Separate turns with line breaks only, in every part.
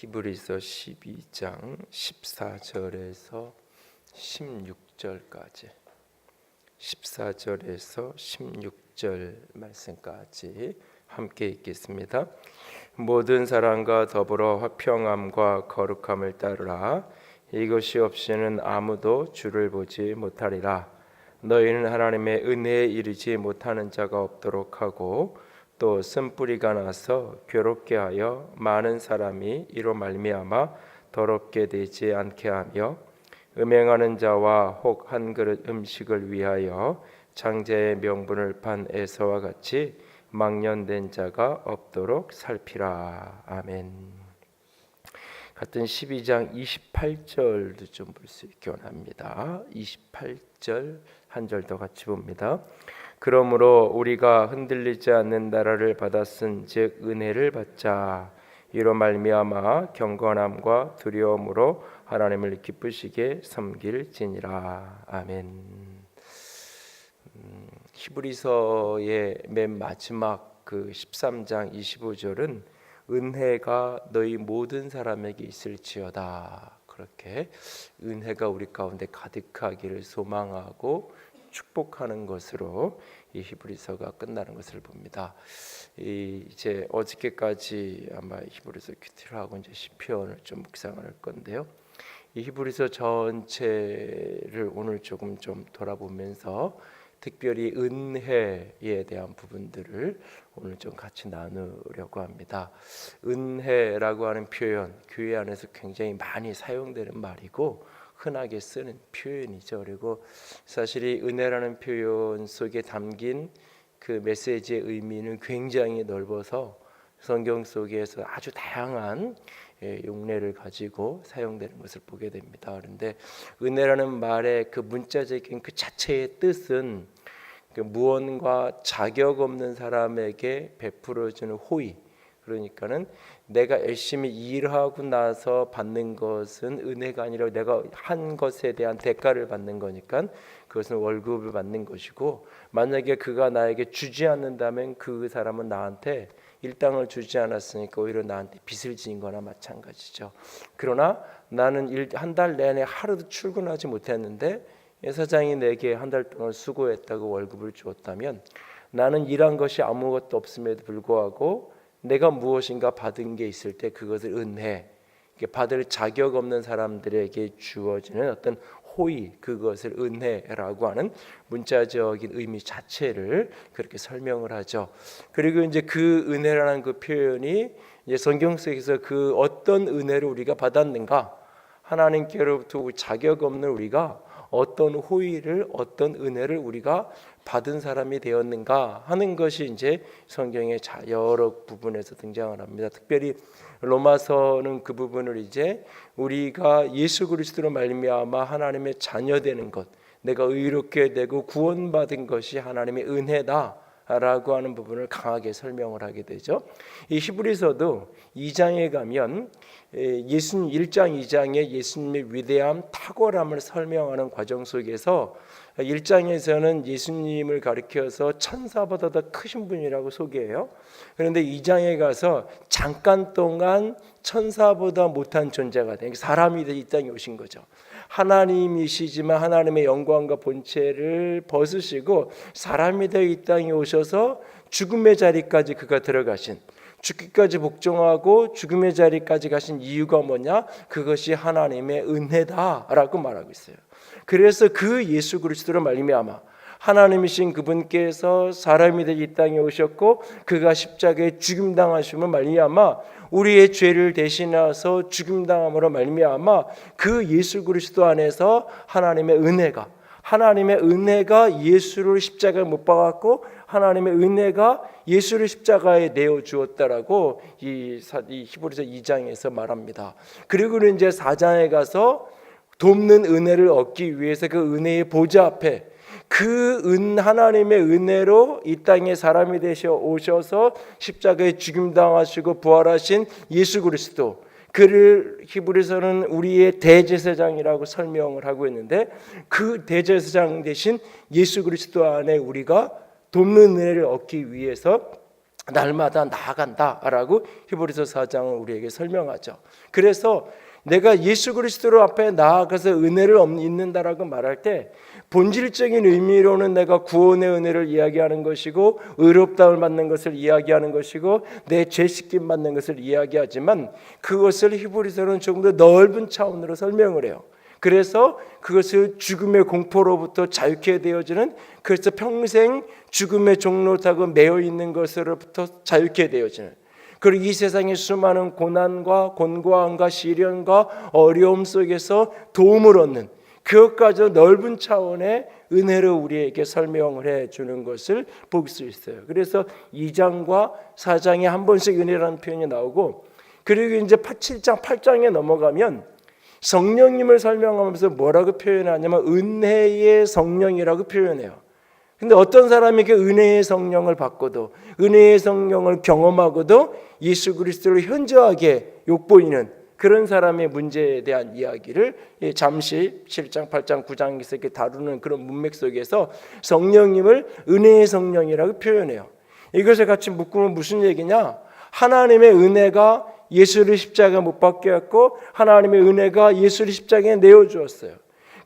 히브리서 12장 14절에서 16절까지 14절에서 16절 말씀까지 함께 읽겠습니다. 모든 사람과 더불어 화평함과 거룩함을 따르라. 이것이 없이는 아무도 주를 보지 못하리라. 너희는 하나님의 은혜에 이르지 못하는 자가 없도록 하고 또 쓴뿌리가 나서 괴롭게 하여 많은 사람이 이로 말미암아 더럽게 되지 않게 하며 음행하는 자와 혹 한 그릇 음식을 위하여 장자의 명분을 판 에서와 같이 망령된 자가 없도록 살피라. 아멘. 같은 12장 28절도 좀 볼 수 있게 원합니다. 28절 한 절 더 같이 봅니다. 그러므로 우리가 흔들리지 않는 나라를 받았은즉 은혜를 받자. 이로 말미암아 경건함과 두려움으로 하나님을 기쁘시게 섬길지니라. 아멘. 히브리서의 맨 마지막 그 13장 25절은 은혜가 너희 모든 사람에게 있을지어다. 그렇게 은혜가 우리 가운데 가득하기를 소망하고 축복하는 것으로 이 히브리서가 끝나는 것을 봅니다. 이제 어저께까지 아마 히브리서 큐티를 하고 이제 시편을 좀 묵상을 할 건데요. 이 히브리서 전체를 오늘 조금 좀 돌아보면서 특별히 은혜에 대한 부분들을 오늘 좀 같이 나누려고 합니다. 은혜라고 하는 표현, 교회 안에서 굉장히 많이 사용되는 말이고 흔하게 쓰는 표현이죠. 그리고 사실 이 은혜라는 표현 속에 담긴 그 메시지의 의미는 굉장히 넓어서 성경 속에서 아주 다양한 용례를 가지고 사용되는 것을 보게 됩니다. 그런데 은혜라는 말의 그 문자적인 그 자체의 뜻은 그 무언가 자격 없는 사람에게 베풀어주는 호의, 그러니까는 내가 열심히 일하고 나서 받는 것은 은혜가 아니라 내가 한 것에 대한 대가를 받는 거니까 그것은 월급을 받는 것이고, 만약에 그가 나에게 주지 않는다면 그 사람은 나한테 일당을 주지 않았으니까 오히려 나한테 빚을 지은 거나 마찬가지죠. 그러나 나는 한 달 내내 하루도 출근하지 못했는데 사장이 내게 한 달 동안 수고했다고 월급을 주었다면 나는 일한 것이 아무것도 없음에도 불구하고 내가 무엇인가 받은 게 있을 때 그것을 은혜, 받을 자격 없는 사람들에게 주어지는 어떤 호의, 그것을 은혜라고 하는 문자적인 의미 자체를 그렇게 설명을 하죠. 그리고 이제 그 은혜라는 그 표현이 이제 성경 속에서 그 어떤 은혜를 우리가 받았는가, 하나님께로부터 자격 없는 우리가 어떤 호의를, 어떤 은혜를 우리가 받은 사람이 되었는가 하는 것이 이제 성경의 여러 부분에서 등장을 합니다. 특별히 로마서는 그 부분을 이제 우리가 예수 그리스도로 말미암아 하나님의 자녀되는 것, 내가 의롭게 되고 구원받은 것이 하나님의 은혜다라고 하는 부분을 강하게 설명을 하게 되죠. 이 히브리서도 2장에 가면 예수님 1장 2장에 예수님의 위대함, 탁월함을 설명하는 과정 속에서 1장에서는 예수님을 가리켜서 천사보다 더 크신 분이라고 소개해요. 그런데 2장에 가서 잠깐 동안 천사보다 못한 존재가 된 사람이 이 땅에 오신 거죠. 하나님이시지만 하나님의 영광과 본체를 벗으시고 사람이 되어 이 땅에 오셔서 죽음의 자리까지 그가 들어가신, 죽기까지 복종하고 죽음의 자리까지 가신 이유가 뭐냐? 그것이 하나님의 은혜다라고 말하고 있어요. 그래서 그 예수 그리스도로 말미암아 하나님이신 그분께서 사람이 되어 이 땅에 오셨고 그가 십자가에 죽임당하심을 말미암아 우리의 죄를 대신하서 죽임당함으로 말미암아 그 예수 그리스도 안에서 하나님의 은혜가 예수를 십자가에 못 박았고 하나님의 은혜가 예수를 십자가에 내어 주었다라고 이 히브리서 2장에서 말합니다. 그리고 이제 4장에 가서 돕는 은혜를 얻기 위해서 그 은혜의 보좌 앞에 하나님의 은혜로 이 땅에 사람이 되셔 오셔서 십자가에 죽임당하시고 부활하신 예수 그리스도, 그를 히브리서는 우리의 대제사장이라고 설명을 하고 있는데 그 대제사장 대신 예수 그리스도 안에 우리가 돕는 은혜를 얻기 위해서 날마다 나아간다라고 히브리서 4장은 우리에게 설명하죠. 그래서 내가 예수 그리스도 앞에 나아가서 은혜를 잊는다라고 말할 때 본질적인 의미로는 내가 구원의 은혜를 이야기하는 것이고 의롭다움을 받는 것을 이야기하는 것이고 내 죄 씻김 받는 것을 이야기하지만 그것을 히브리서는 조금 더 넓은 차원으로 설명을 해요. 그래서 그것을 죽음의 공포로부터 자유케 되어지는, 그래서 평생 죽음의 종로 타고 매여 있는 것으로부터 자유케 되어지는, 그리고 이 세상의 수많은 고난과 곤고함과 시련과 어려움 속에서 도움을 얻는, 그것까지 넓은 차원의 은혜를 우리에게 설명을 해주는 것을 볼 수 있어요. 그래서 2장과 4장에 한 번씩 은혜라는 표현이 나오고, 그리고 이제 7장 8장에 넘어가면 성령님을 설명하면서 뭐라고 표현하냐면 은혜의 성령이라고 표현해요. 근데 어떤 사람이 그 은혜의 성령을 받고도 은혜의 성령을 경험하고도 예수 그리스도를 현저하게 욕보이는 그런 사람의 문제에 대한 이야기를 잠시 7장, 8장, 9장에서 이렇게 다루는 그런 문맥 속에서 성령님을 은혜의 성령이라고 표현해요. 이것을 같이 묶으면 무슨 얘기냐? 하나님의 은혜가 예수를 십자가에 못 박게 했고 하나님의 은혜가 예수를 십자가에 내어주었어요.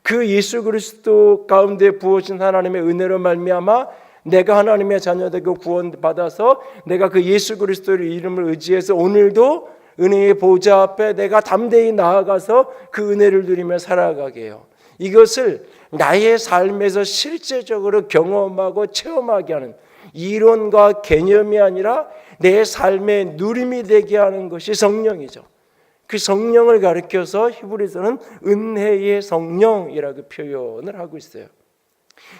그 예수 그리스도 가운데 부어진 하나님의 은혜로 말미암아 내가 하나님의 자녀되고 구원받아서 내가 그 예수 그리스도의 이름을 의지해서 오늘도 은혜의 보좌 앞에 내가 담대히 나아가서 그 은혜를 누리며 살아가게 해요. 이것을 나의 삶에서 실제적으로 경험하고 체험하게 하는 이론과 개념이 아니라 내 삶의 누림이 되게 하는 것이 성령이죠. 그 성령을 가리켜서 히브리서는 은혜의 성령이라고 표현을 하고 있어요.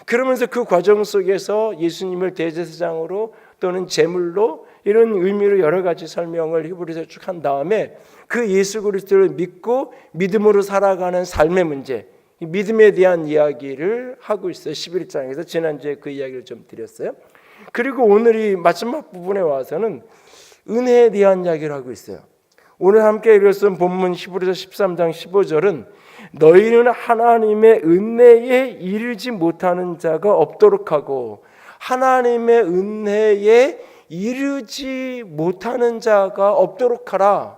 그러면서 그 과정 속에서 예수님을 대제사장으로 또는 제물로 이런 의미로 여러 가지 설명을 히브리서 쭉 한 다음에 그 예수 그리스도를 믿고 믿음으로 살아가는 삶의 문제, 믿음에 대한 이야기를 하고 있어요. 11장에서 지난주에 그 이야기를 좀 드렸어요. 그리고 오늘 이 마지막 부분에 와서는 은혜에 대한 이야기를 하고 있어요. 오늘 함께 읽었던 본문 히브리서 13장 15절은 너희는 하나님의 은혜에 이르지 못하는 자가 없도록 하고 하나님의 은혜에 이르지 못하는 자가 없도록 하라.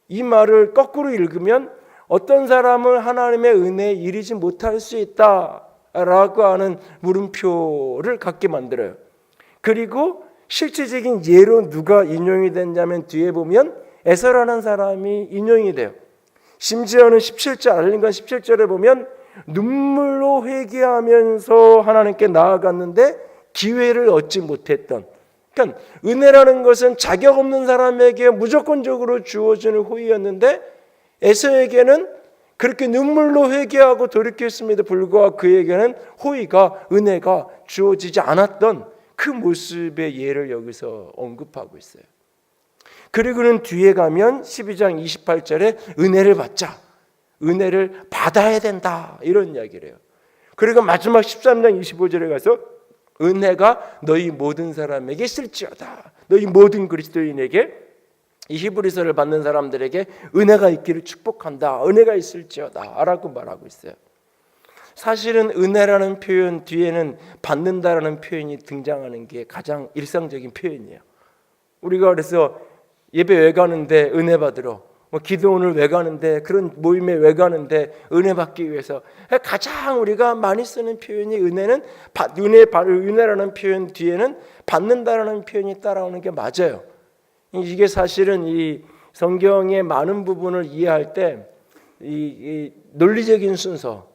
이 말을 거꾸로 읽으면 어떤 사람은 하나님의 은혜에 이르지 못할 수 있다라고 하는 물음표를 갖게 만들어요. 그리고 실질적인 예로 누가 인용이 됐냐면 뒤에 보면 에서라는 사람이 인용이 돼요. 심지어는 17절 알림과 17절에 보면 눈물로 회개하면서 하나님께 나아갔는데 기회를 얻지 못했던, 그러니까 은혜라는 것은 자격 없는 사람에게 무조건적으로 주어지는 호의였는데 에서에게는 그렇게 눈물로 회개하고 돌이켰음에도 불구하고 그에게는 호의가, 은혜가 주어지지 않았던 그 모습의 예를 여기서 언급하고 있어요. 그리고는 뒤에 가면 12장 28절에 은혜를 받자, 은혜를 받아야 된다 이런 이야기를 해요. 그리고 마지막 13장 25절에 가서 은혜가 너희 모든 사람에게 있을지어다. 너희 모든 그리스도인에게, 이 히브리서를 받는 사람들에게 은혜가 있기를 축복한다. 은혜가 있을지어다 라고 말하고 있어요. 사실은 은혜라는 표현 뒤에는 받는다라는 표현이 등장하는 게 가장 일상적인 표현이에요. 우리가 그래서 예배 왜 가는데 은혜 받으러, 기도원을 왜 가는데, 그런 모임에 왜 가는데 은혜 받기 위해서, 가장 우리가 많이 쓰는 표현이 은혜는 은혜라는 표현 뒤에는 받는다라는 표현이 따라오는 게 맞아요. 이게 사실은 이 성경의 많은 부분을 이해할 때 이 논리적인 순서,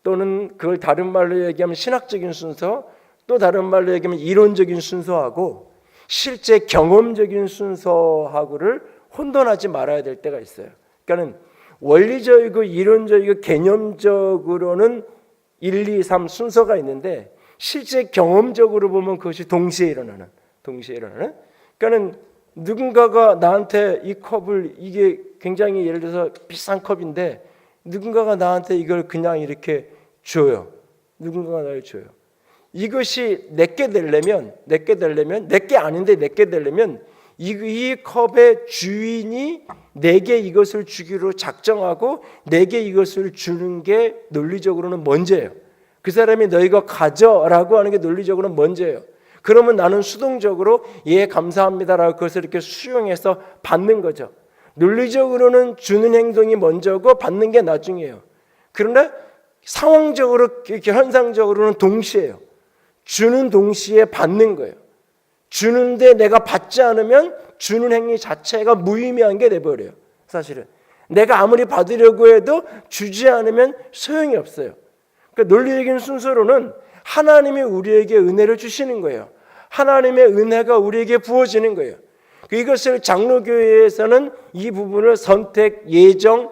또는 그걸 다른 말로 얘기하면 신학적인 순서, 또 다른 말로 얘기하면 이론적인 순서하고 실제 경험적인 순서하고를 혼돈하지 말아야 될 때가 있어요. 그러니까 원리적이고 이론적이고 개념적으로는 1, 2, 3 순서가 있는데 실제 경험적으로 보면 그것이 동시에 일어나는. 그러니까 누군가가 나한테 이 컵을, 이게 굉장히 예를 들어서 비싼 컵인데 누군가가 나한테 이걸 그냥 이렇게 줘요. 누군가가 나를 줘요. 이것이 내게 되려면 내게 아닌데 내게 되려면 이 컵의 주인이 내게 이것을 주기로 작정하고 내게 이것을 주는 게 논리적으로는 먼저예요. 그 사람이 너희가 가져라고 하는 게 논리적으로는 먼저예요. 그러면 나는 수동적으로 예 감사합니다라고 그것을 이렇게 수용해서 받는 거죠. 논리적으로는 주는 행동이 먼저고 받는 게 나중이에요. 그러나 상황적으로 현상적으로는 동시에요. 주는 동시에 받는 거예요. 주는데 내가 받지 않으면 주는 행위 자체가 무의미한 게 돼버려요. 사실은 내가 아무리 받으려고 해도 주지 않으면 소용이 없어요. 그러니까 논리적인 순서로는 하나님이 우리에게 은혜를 주시는 거예요. 하나님의 은혜가 우리에게 부어지는 거예요. 이것을 장로교회에서는 이 부분을 선택, 예정,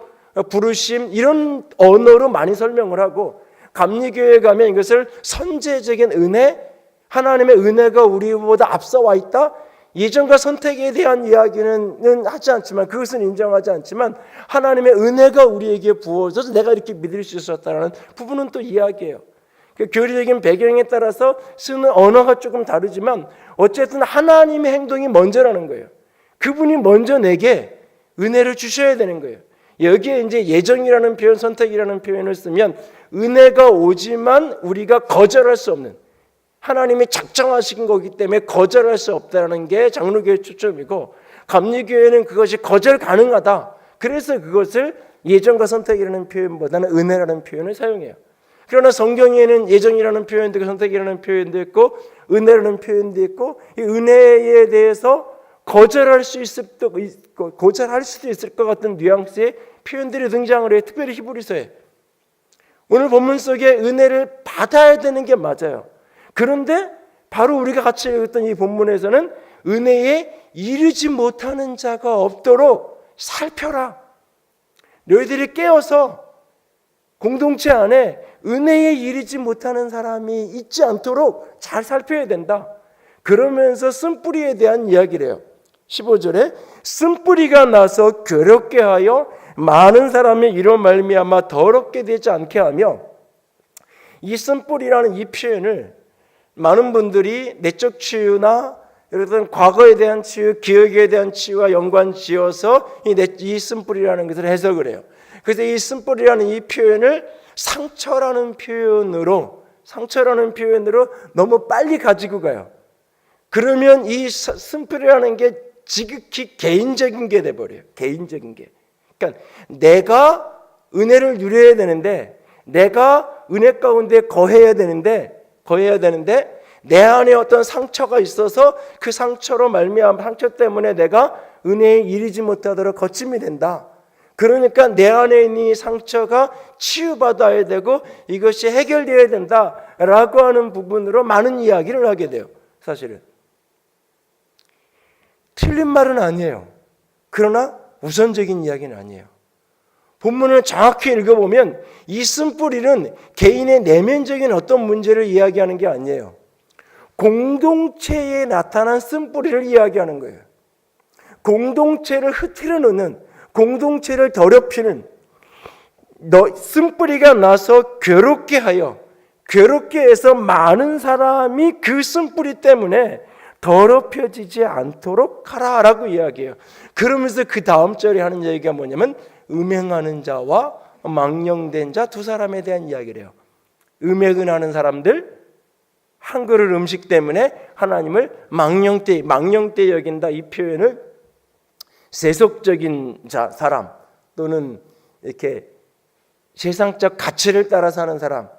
부르심 이런 언어로 많이 설명을 하고, 감리교회에 가면 이것을 선제적인 은혜, 하나님의 은혜가 우리보다 앞서와 있다, 예정과 선택에 대한 이야기는 하지 않지만, 그것은 인정하지 않지만 하나님의 은혜가 우리에게 부어져서 내가 이렇게 믿을 수 있었다는 부분은 또 이야기해요. 교리적인 배경에 따라서 쓰는 언어가 조금 다르지만 어쨌든 하나님의 행동이 먼저라는 거예요. 그분이 먼저 내게 은혜를 주셔야 되는 거예요. 여기에 이제 예정이라는 표현, 선택이라는 표현을 쓰면 은혜가 오지만 우리가 거절할 수 없는, 하나님이 작정하신 거기 때문에 거절할 수 없다는 게 장로교의 초점이고, 감리교회는 그것이 거절 가능하다. 그래서 그것을 예정과 선택이라는 표현보다는 은혜라는 표현을 사용해요. 그러나 성경에는 예정이라는 표현도 있고 선택이라는 표현도 있고 은혜라는 표현도 있고, 이 은혜에 대해서 거절할 수도 있을 것 같은 뉘앙스의 표현들이 등장을 해요. 특별히 히브리서에. 오늘 본문 속에 은혜를 받아야 되는 게 맞아요. 그런데 바로 우리가 같이 읽었던 이 본문에서는 은혜에 이르지 못하는 자가 없도록 살펴라. 너희들이 깨어서 공동체 안에 은혜에 이르지 못하는 사람이 있지 않도록 잘 살펴야 된다. 그러면서 쓴뿌리에 대한 이야기를 해요. 15절에 쓴뿌리가 나서 괴롭게 하여 많은 사람이 이로 말미암아 더럽게 되지 않게 하며, 이 쓴뿌리라는 이 표현을 많은 분들이 내적 치유나 어떤 과거에 대한 치유, 기억에 대한 치유와 연관 지어서 이 쓴뿌리라는 것을 해석을 해요. 그래서 이 쓴뿌리라는 이 표현을 상처라는 표현으로 너무 빨리 가지고 가요. 그러면 이 쓴뿌리라는 게 지극히 개인적인 게 돼버려요. 개인적인 게. 그러니까 내가 은혜를 누려야 되는데, 내가 은혜 가운데 거해야 되는데 내 안에 어떤 상처가 있어서 그 상처로 말미암아 상처 때문에 내가 은혜에 이르지 못하도록 거침이 된다. 그러니까 내 안에 있는 이 상처가 치유받아야 되고 이것이 해결되어야 된다라고 하는 부분으로 많은 이야기를 하게 돼요. 사실은 틀린 말은 아니에요. 그러나 우선적인 이야기는 아니에요. 본문을 정확히 읽어보면 이 쓴뿌리는 개인의 내면적인 어떤 문제를 이야기하는 게 아니에요. 공동체에 나타난 쓴뿌리를 이야기하는 거예요. 공동체를 흐트려 놓는, 공동체를 더럽히는, 쓴뿌리가 나서 괴롭게 하여, 괴롭게 해서 많은 사람이 그 쓴뿌리 때문에 더럽혀지지 않도록 하라라고 이야기해요. 그러면서 그 다음 절에 하는 얘기가 뭐냐면 음행하는 자와 망령된 자 두 사람에 대한 이야기를 해요. 음행을 하는 사람들, 한 그릇 음식 때문에 하나님을 망령되이 여긴다. 이 표현을 세속적인 사람 또는 이렇게 세상적 가치를 따라 사는 사람,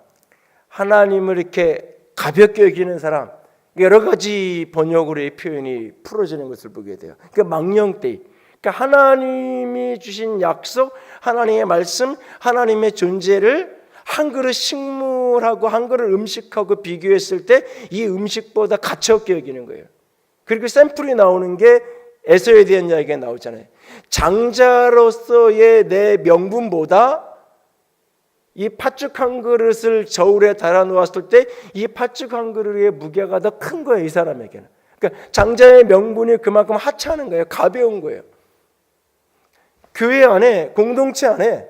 하나님을 이렇게 가볍게 여기는 사람, 여러 가지 번역으로 이 표현이 풀어지는 것을 보게 돼요. 그러니까 망령되이, 그러니까 하나님이 주신 약속, 하나님의 말씀, 하나님의 존재를 한 그릇 식물하고 한 그릇 음식하고 비교했을 때 이 음식보다 가치 없게 여기는 거예요. 그리고 샘플이 나오는 게 에서에 대한 이야기가 나오잖아요. 장자로서의 내 명분보다 이 팥죽 한 그릇을 저울에 달아 놓았을 때 이 팥죽 한 그릇의 무게가 더 큰 거예요. 이 사람에게는. 그러니까 장자의 명분이 그만큼 하찮은 거예요. 가벼운 거예요. 교회 안에, 공동체 안에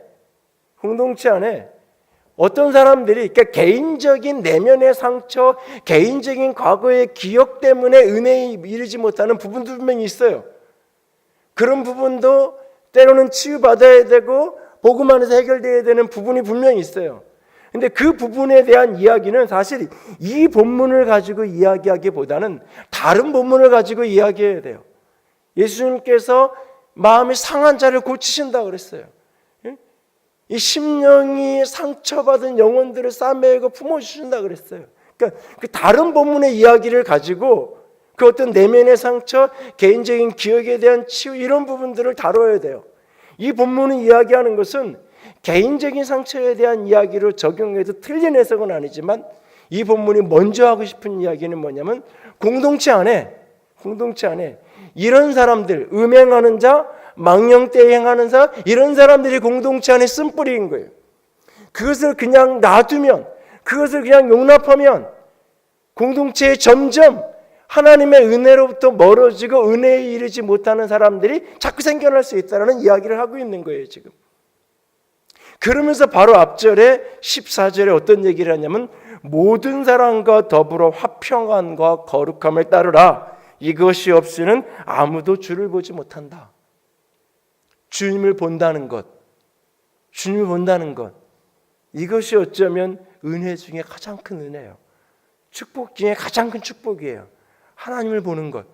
어떤 사람들이, 그러니까 개인적인 내면의 상처, 개인적인 과거의 기억 때문에 은혜에 이르지 못하는 부분도 분명히 있어요. 그런 부분도 때로는 치유받아야 되고 복음 안에서 해결되어야 되는 부분이 분명히 있어요. 근데 그 부분에 대한 이야기는 사실 이 본문을 가지고 이야기하기보다는 다른 본문을 가지고 이야기해야 돼요. 예수님께서 마음이 상한 자를 고치신다 그랬어요. 이 심령이 상처받은 영혼들을 싸매고 품어주신다 그랬어요. 그러니까 그 다른 본문의 이야기를 가지고 그 어떤 내면의 상처, 개인적인 기억에 대한 치유 이런 부분들을 다뤄야 돼요. 이 본문은 이야기하는 것은 개인적인 상처에 대한 이야기로 적용해도 틀린 해석은 아니지만 이 본문이 먼저 하고 싶은 이야기는 뭐냐면 공동체 안에 이런 사람들, 음행하는 자, 망령되이 행하는 자, 이런 사람들이 공동체 안에 쓴뿌리인 거예요. 그것을 그냥 놔두면, 그것을 그냥 용납하면 공동체에 점점 하나님의 은혜로부터 멀어지고 은혜에 이르지 못하는 사람들이 자꾸 생겨날 수 있다는 이야기를 하고 있는 거예요, 지금. 그러면서 바로 앞절에 14절에 어떤 얘기를 하냐면 모든 사람과 더불어 화평함과 거룩함을 따르라. 이것이 없이는 아무도 주를 보지 못한다. 주님을 본다는 것, 이것이 어쩌면 은혜 중에 가장 큰 은혜예요. 축복 중에 가장 큰 축복이에요. 하나님을 보는 것.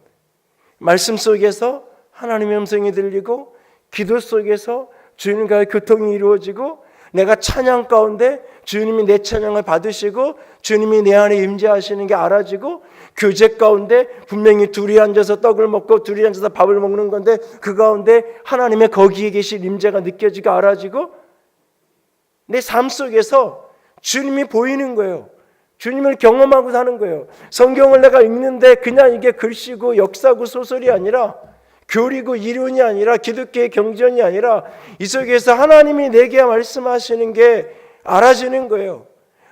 말씀 속에서 하나님의 음성이 들리고 기도 속에서 주님과의 교통이 이루어지고 내가 찬양 가운데 주님이 내 찬양을 받으시고 주님이 내 안에 임재하시는 게 알아지고 교제 가운데 분명히 둘이 앉아서 떡을 먹고 둘이 앉아서 밥을 먹는 건데 그 가운데 하나님의 거기에 계신 임재가 느껴지고 알아지고 내 삶 속에서 주님이 보이는 거예요. 주님을 경험하고 사는 거예요. 성경을 내가 읽는데 그냥 이게 글씨고 역사고 소설이 아니라 교리고 이론이 아니라 기독교의 경전이 아니라 이 속에서 하나님이 내게 말씀하시는 게 알아지는 거예요.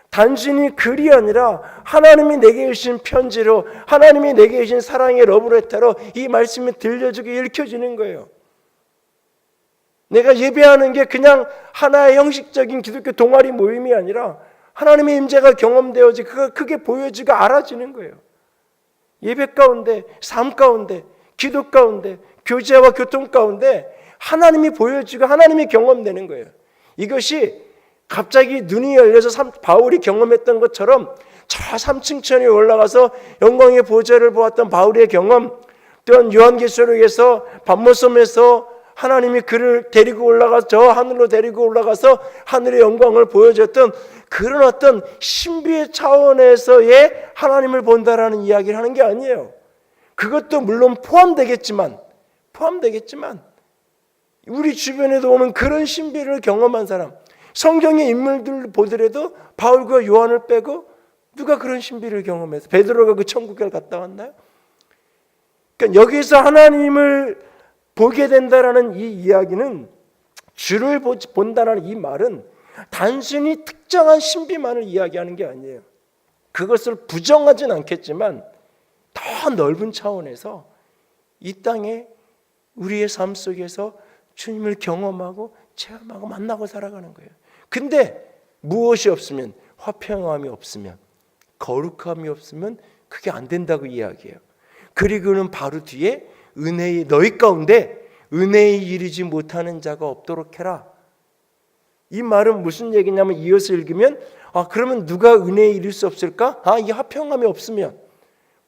단순히 글이 아니라 하나님이 내게 주신 편지로 하나님이 내게 주신 사랑의 러브레터로 이 말씀이 들려주고 읽혀지는 거예요. 내가 예배하는 게 그냥 하나의 형식적인 기독교 동아리 모임이 아니라 하나님의 임재가 경험되어지 그가 크게 보여지고 알아지는 거예요. 예배 가운데, 삶 가운데, 기도 가운데, 교제와 교통 가운데 하나님이 보여지고 하나님이 경험되는 거예요. 이것이 갑자기 눈이 열려서 바울이 경험했던 것처럼 저 3층 천에 올라가서 영광의 보좌를 보았던 바울의 경험, 또한 요한계시록에서 밤모섬에서 하나님이 그를 데리고 올라가서 저 하늘로 데리고 올라가서 하늘의 영광을 보여줬던 그런 어떤 신비의 차원에서의 하나님을 본다라는 이야기를 하는 게 아니에요. 그것도 물론 포함되겠지만 우리 주변에도 오는 그런 신비를 경험한 사람, 성경의 인물들 보더라도 바울과 요한을 빼고 누가 그런 신비를 경험해서 베드로가 그 천국에 갔다 왔나요? 그러니까 여기서 하나님을 보게 된다라는 이 이야기는 주를 본다라는 이 말은 단순히 특정한 신비만을 이야기하는 게 아니에요. 그것을 부정하진 않겠지만 더 넓은 차원에서 이 땅에 우리의 삶 속에서 주님을 경험하고 체험하고 만나고 살아가는 거예요. 근데 무엇이 없으면, 화평함이 없으면, 거룩함이 없으면 그게 안 된다고 이야기해요. 그리고는 바로 뒤에 은혜의 너희 가운데 은혜에 이르지 못하는 자가 없도록 해라. 이 말은 무슨 얘기냐면 이어서 읽으면 그러면 누가 은혜에 이를 수 없을까? 이 화평함이 없으면,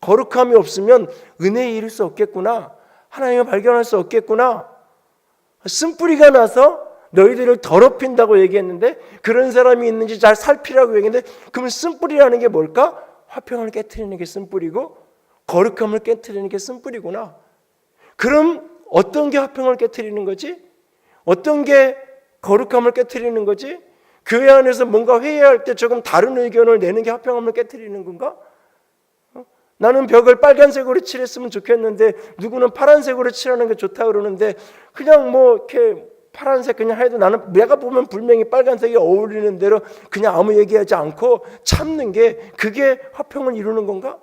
거룩함이 없으면 은혜에 이를 수 없겠구나. 하나님을 발견할 수 없겠구나. 쓴뿌리가 나서 너희들을 더럽힌다고 얘기했는데 그런 사람이 있는지 잘 살피라고 얘기했는데 그러면 쓴뿌리라는 게 뭘까? 화평을 깨트리는 게 쓴뿌리고 거룩함을 깨트리는 게 쓴뿌리구나. 그럼 어떤 게 화평을 깨트리는 거지? 어떤 게 거룩함을 깨트리는 거지? 교회 안에서 뭔가 회의할 때 조금 다른 의견을 내는 게 화평함을 깨트리는 건가? 나는 벽을 빨간색으로 칠했으면 좋겠는데 누구는 파란색으로 칠하는 게 좋다 그러는데 그냥 뭐 이렇게 파란색 그냥 해도 나는 내가 보면 분명히 빨간색이 어울리는 대로 그냥 아무 얘기하지 않고 참는 게 그게 화평을 이루는 건가?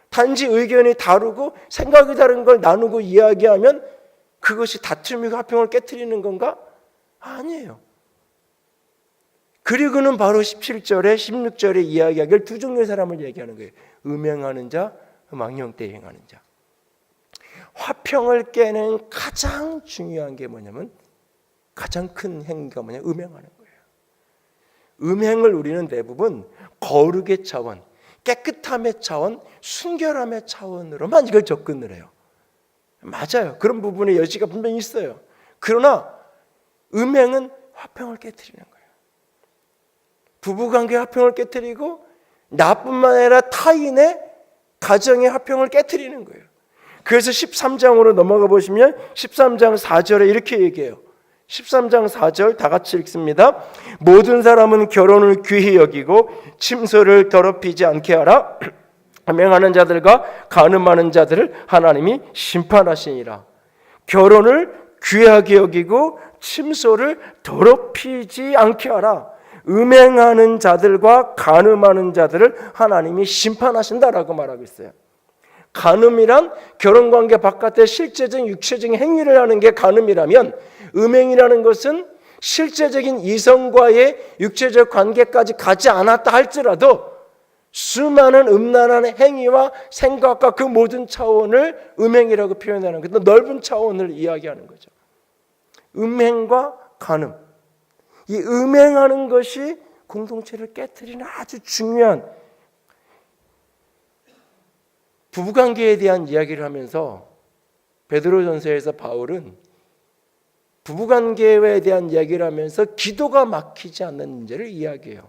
단지 의견이 다르고 생각이 다른 걸 나누고 이야기하면 그것이 다툼이고 화평을 깨트리는 건가? 아니에요. 그리고는 바로 17절에 16절에 이야기하기를 두 종류의 사람을 얘기하는 거예요. 음행하는 자, 망령되이 행하는 자. 화평을 깨는 가장 중요한 게 뭐냐면 가장 큰 행위가 뭐냐? 음행하는 거예요. 음행을 우리는 대부분 거룩의 차원, 깨끗함의 차원, 순결함의 차원으로만 이걸 접근을 해요. 맞아요. 그런 부분에 여지가 분명히 있어요. 그러나 음행은 화평을 깨트리는 거예요. 부부관계 화평을 깨트리고 나뿐만 아니라 타인의 가정의 화평을 깨트리는 거예요. 그래서 13장으로 넘어가 보시면 13장 4절에 이렇게 얘기해요. 13장 4절 다 같이 읽습니다. 모든 사람은 결혼을 귀히 여기고 침소를 더럽히지 않게 하라. 음행하는 자들과 간음하는 자들을 하나님이 심판하시니라. 결혼을 귀하게 여기고 침소를 더럽히지 않게 하라. 음행하는 자들과 간음하는 자들을 하나님이 심판하신다라고 말하고 있어요. 간음이란 결혼관계 바깥에 실제적인 육체적인 행위를 하는 게 간음이라면, 음행이라는 것은 실제적인 이성과의 육체적 관계까지 가지 않았다 할지라도 수많은 음란한 행위와 생각과 그 모든 차원을 음행이라고 표현하는 거예요. 넓은 차원을 이야기하는 거죠. 음행과 간음, 이 음행하는 것이 공동체를 깨트리는 아주 중요한, 부부관계에 대한 이야기를 하면서 베드로전서에서 바울은 부부관계에 대한 이야기를 하면서 기도가 막히지 않는 문제를 이야기해요.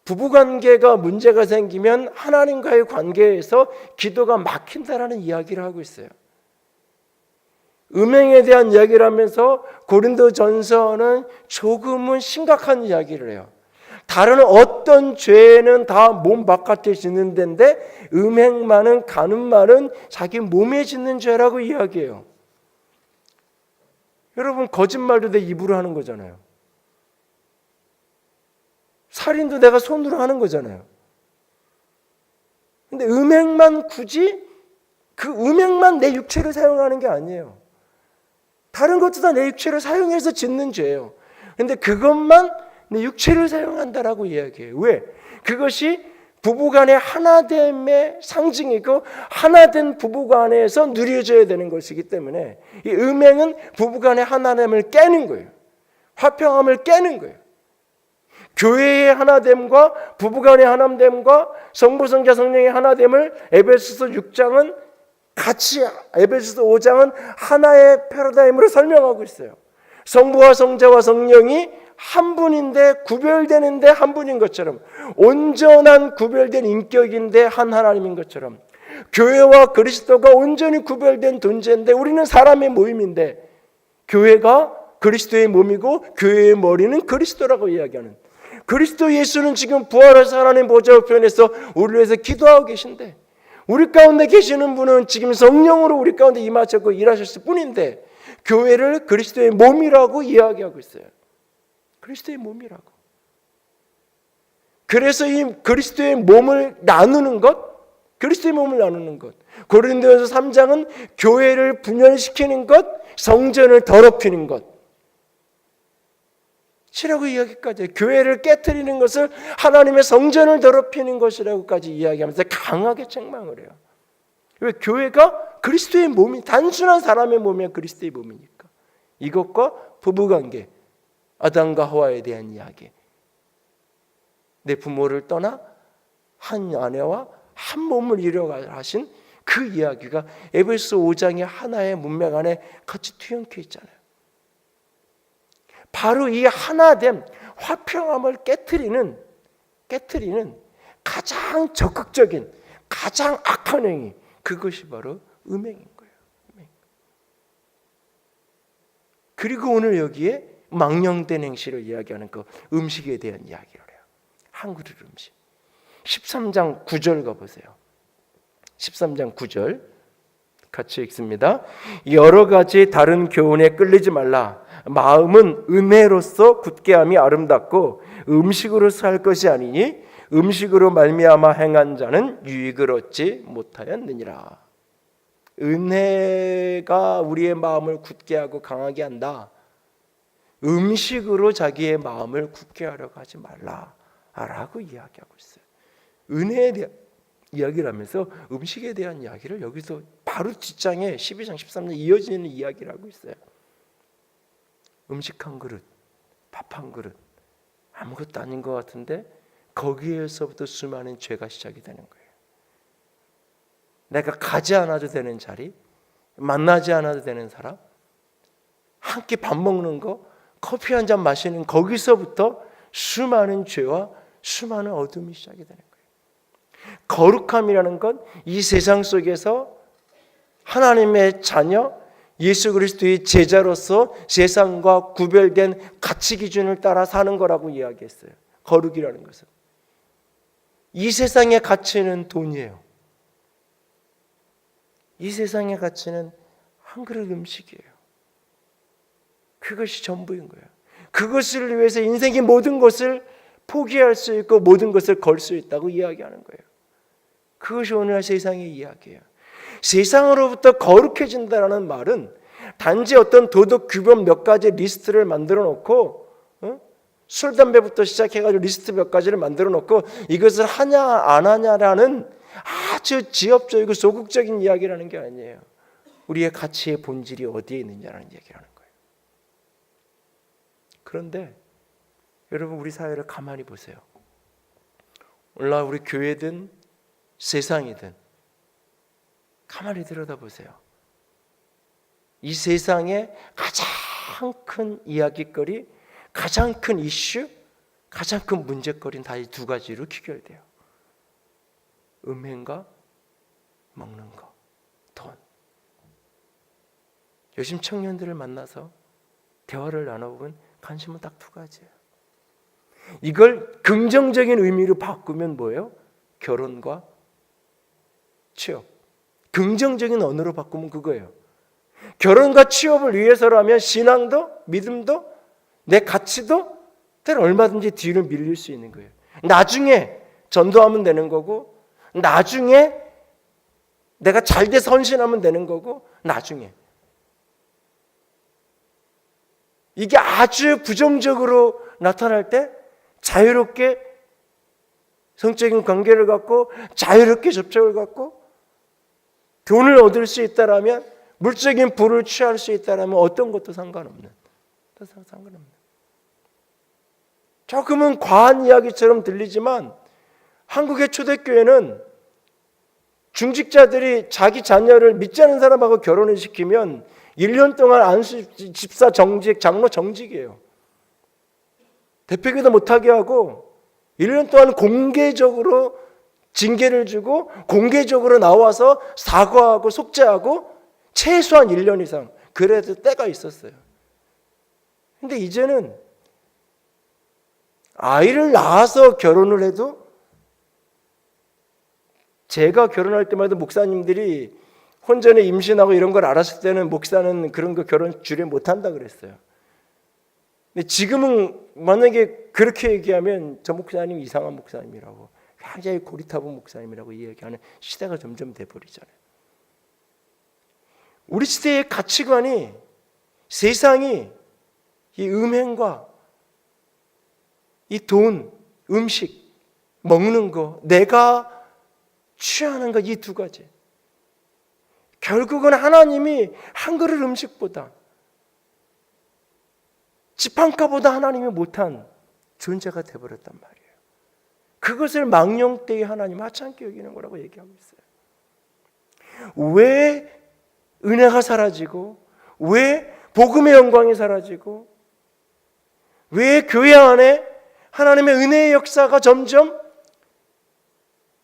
부부관계가 문제가 생기면 하나님과의 관계에서 기도가 막힌다라는 이야기를 하고 있어요. 음행에 대한 이야기를 하면서 고린도전서는 조금은 심각한 이야기를 해요. 다른 어떤 죄는 다 몸 바깥에 짓는 데인데 음행만은, 간음만은 자기 몸에 짓는 죄라고 이야기해요. 여러분, 거짓말도 내 입으로 하는 거잖아요. 살인도 내가 손으로 하는 거잖아요. 근데 음행만, 굳이 그 음행만 내 육체를 사용하는 게 아니에요. 다른 것도 다 내 육체를 사용해서 짓는 죄예요. 근데 그것만 내 육체를 사용한다라고 이야기해요. 왜? 그것이 부부간의 하나됨의 상징이고 하나된 부부간에서 누려져야 되는 것이기 때문에 이 음행은 부부간의 하나됨을 깨는 거예요. 화평함을 깨는 거예요. 교회의 하나됨과 부부간의 하나됨과 성부, 성자, 성령의 하나됨을 에베소서 6장은 같이, 에베소서 5장은 하나의 패러다임으로 설명하고 있어요. 성부와 성자와 성령이 한 분인데 구별되는데 한 분인 것처럼, 온전한 구별된 인격인데 한 하나님인 것처럼, 교회와 그리스도가 온전히 구별된 존재인데 우리는 사람의 모임인데 교회가 그리스도의 몸이고 교회의 머리는 그리스도라고 이야기하는, 그리스도 예수는 지금 부활하신 하나님 보좌 우편에서 우리를 위해서 기도하고 계신데, 우리 가운데 계시는 분은 지금 성령으로 우리 가운데 임하셨고 일하셨을 뿐인데 교회를 그리스도의 몸이라고 이야기하고 있어요. 그리스도의 몸이라고. 그래서 이 그리스도의 몸을 나누는 것, 그리스도의 몸을 나누는 것, 고린도전서 3장은 교회를 분열시키는 것, 성전을 더럽히는 것 이라고 이야기까지 해요. 교회를 깨트리는 것을 하나님의 성전을 더럽히는 것이라고까지 이야기하면서 강하게 책망을 해요. 왜? 교회가 그리스도의 몸이, 단순한 사람의 몸이 그리스도의 몸이니까. 이것과 부부관계, 아담과 하와에 대한 이야기, 내 부모를 떠나 한 아내와 한 몸을 이루어 하신 그 이야기가 에베소 5장의 하나의 문맥 안에 같이 투영해 있잖아요. 바로 이 하나됨, 화평함을 깨트리는 가장 적극적인, 가장 악한 행위, 그것이 바로 음행인 거예요. 음행. 그리고 오늘 여기에 망령된 행실을 이야기하는 그 음식에 대한 이야기를 해요. 한 그릇 음식. 13장 9절 가보세요. 13장 9절 같이 읽습니다. 여러 가지 다른 교훈에 끌리지 말라. 마음은 은혜로서 굳게함이 아름답고 음식으로서 할 것이 아니니 음식으로 말미암아 행한 자는 유익을 얻지 못하였느니라. 은혜가 우리의 마음을 굳게 하고 강하게 한다. 음식으로 자기의 마음을 굳게 하려고 하지 말라라고 이야기하고 있어요. 은혜에 대한 이야기를 하면서 음식에 대한 이야기를 여기서 바로 뒷장에 12장 13장 이어지는 이야기를 하고 있어요. 음식 한 그릇, 밥 한 그릇, 아무것도 아닌 것 같은데 거기에서부터 수많은 죄가 시작이 되는 거예요. 내가 가지 않아도 되는 자리, 만나지 않아도 되는 사람, 한 끼 밥 먹는 거, 커피 한 잔 마시는 거기서부터 수많은 죄와 수많은 어둠이 시작이 되는 거예요. 거룩함이라는 건 이 세상 속에서 하나님의 자녀, 예수 그리스도의 제자로서 세상과 구별된 가치 기준을 따라 사는 거라고 이야기했어요. 거룩이라는 것은. 이 세상의 가치는 돈이에요. 이 세상의 가치는 한 그릇 음식이에요. 그것이 전부인 거예요. 그것을 위해서 인생의 모든 것을 포기할 수 있고 모든 것을 걸 수 있다고 이야기하는 거예요. 그것이 오늘날 세상의 이야기예요. 세상으로부터 거룩해진다는 말은 단지 어떤 도덕 규범 몇 가지 리스트를 만들어 놓고 술, 담배부터 시작해가지고 리스트 몇 가지를 만들어 놓고 이것을 하냐 안 하냐라는 아주 지엽적이고 소극적인 이야기라는 게 아니에요. 우리의 가치의 본질이 어디에 있느냐라는 얘기라는 거예요. 그런데 여러분 우리 사회를 가만히 보세요. 오늘날 우리 교회든 세상이든 가만히 들여다보세요. 이 세상의 가장 큰 이야기거리, 가장 큰 이슈, 가장 큰 문제거리는 다 이 두 가지로 귀결돼요. 음행과 먹는 거, 돈. 요즘 청년들을 만나서 대화를 나눠보면 관심은 딱 두 가지예요. 이걸 긍정적인 의미로 바꾸면 뭐예요? 결혼과 취업. 긍정적인 언어로 바꾸면 그거예요. 결혼과 취업을 위해서라면 신앙도 믿음도 내 가치도 때로 얼마든지 뒤로 밀릴 수 있는 거예요. 나중에 전도하면 되는 거고, 나중에 내가 잘돼 헌신하면 되는 거고, 나중에 이게 아주 부정적으로 나타날 때 자유롭게 성적인 관계를 갖고 자유롭게 접촉을 갖고 돈을 얻을 수 있다라면, 물적인 부를 취할 수 있다라면 어떤 것도 상관없는. 조금은 과한 이야기처럼 들리지만 한국의 초대교회는 중직자들이 자기 자녀를 믿지 않는 사람하고 결혼을 시키면 1년 동안 안수 집사 정직, 장로 정직이에요. 대표기도 못하게 하고 1년 동안 공개적으로 징계를 주고 공개적으로 나와서 사과하고 속죄하고 최소한 1년 이상 그래도 때가 있었어요. 근데 이제는 아이를 낳아서 결혼을 해도, 제가 결혼할 때마다 목사님들이 혼전에 임신하고 이런 걸 알았을 때는 목사는 그런 거 결혼 주례 못한다 그랬어요. 근데 지금은 만약에 그렇게 얘기하면 저 목사님 이상한 목사님이라고, 굉장히 고리타분 목사님이라고 이야기하는 시대가 점점 돼버리잖아요. 우리 시대의 가치관이, 세상이 이 음행과 이 돈, 음식, 먹는 거, 내가 취하는 거, 이 두 가지. 결국은 하나님이 한 그릇 음식보다, 지팡가보다 하나님이 못한 존재가 되어버렸단 말이에요. 그것을 망령되이 하나님 하찮게 여기는 거라고 얘기하고 있어요. 왜 은혜가 사라지고, 왜 복음의 영광이 사라지고, 왜 교회 안에 하나님의 은혜의 역사가 점점,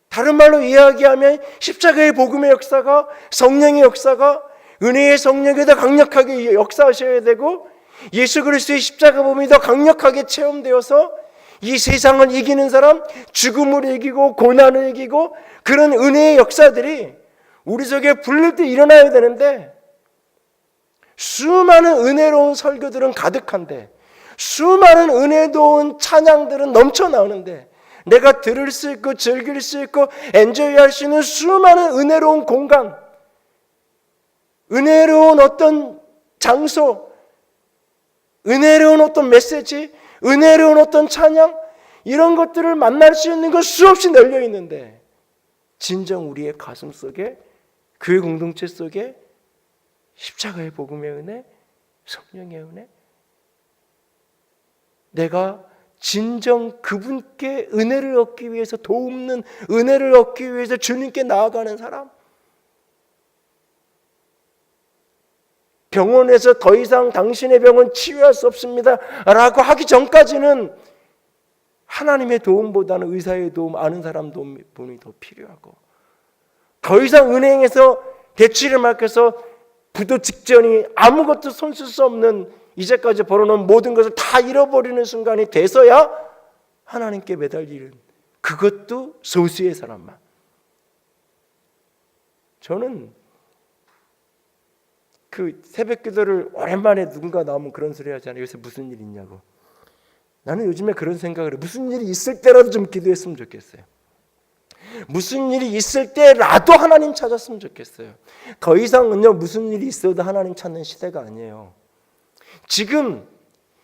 다른 말로 이야기하면 십자가의 복음의 역사가, 성령의 역사가, 은혜의 성령이 더 강력하게 역사하셔야 되고, 예수 그리스도의 십자가 복음이 더 강력하게 체험되어서 이 세상을 이기는 사람, 죽음을 이기고 고난을 이기고, 그런 은혜의 역사들이 우리 속에 불릴 때 일어나야 되는데, 수많은 은혜로운 설교들은 가득한데, 수많은 은혜로운 찬양들은 넘쳐나오는데, 내가 들을 수 있고 즐길 수 있고 엔조이할 수 있는 수많은 은혜로운 공간, 은혜로운 어떤 장소, 은혜로운 어떤 메시지, 은혜로운 어떤 찬양, 이런 것들을 만날 수 있는 건 수없이 널려 있는데, 진정 우리의 가슴 속에, 교회 공동체 속에 십자가의 복음의 은혜, 성령의 은혜, 내가 진정 그분께 은혜를 얻기 위해서, 도움는 은혜를 얻기 위해서 주님께 나아가는 사람, 병원에서 더 이상 당신의 병은 치유할 수 없습니다 라고 하기 전까지는 하나님의 도움보다는 의사의 도움, 아는 사람 도움이 더 필요하고, 더 이상 은행에서 대출을 맡겨서 부도 직전이 아무것도 손 쓸 수 없는, 이제까지 벌어놓은 모든 것을 다 잃어버리는 순간이 돼서야 하나님께 매달리는, 그것도 소수의 사람만. 저는 그 새벽 기도를 오랜만에 누군가 나오면 그런 소리 하잖아요. 요새 무슨 일 있냐고. 나는 요즘에 그런 생각을 해요. 무슨 일이 있을 때라도 좀 기도했으면 좋겠어요. 무슨 일이 있을 때라도 하나님 찾았으면 좋겠어요. 더 이상은요, 무슨 일이 있어도 하나님 찾는 시대가 아니에요. 지금